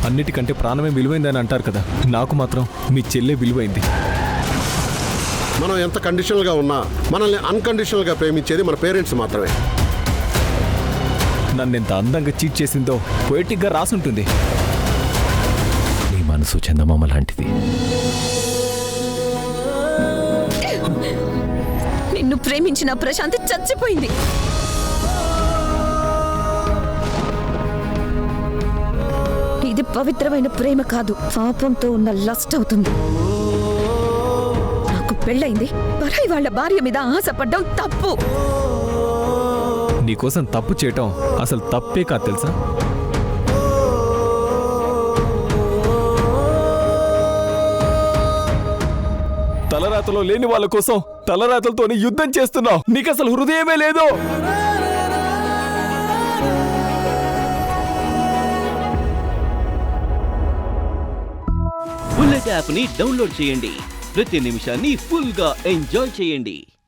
అన్నిటికంటే ప్రాణమే విలువైందని అంటారు కదా, నాకు మాత్రం మీ చెల్లె విలువైంది. మనం ఎంత కండిషనల్గా ఉన్నా మనల్ని అన్కండిషనల్గా ప్రేమించేది మన పేరెంట్స్ మాత్రమే. నన్ను ఎంత అందంగా చీట్ చేసిందో పొయిటిక్గా రాసుంటుంది. నీ మనసు చందమామ లాంటిది. నిన్ను ప్రేమించిన ప్రశాంతి చచ్చిపోయింది. ఇది పవిత్రమైన ప్రేమ కాదు, పాపంతో ఉన్న లస్ట్ అవుతుంది. నాకు పెళ్ళైంది, పరాయి వాళ్ళ భార్య మీద ఆశపడ్డం తప్పు. నీకోసం తప్పు చేయటం అసలు తప్పే కాదు తెలుసా. తలరాతలో లేని వాళ్ళ కోసం తలరాతలతోని యుద్ధం చేస్తున్నావు. నీకు అసలు హృదయమే లేదు. బుల్లెట్ యాప్ ని డౌన్లోడ్ చేయండి. ప్రతి నిమిషాన్ని ఫుల్ గా ఎంజాయ్ చేయండి.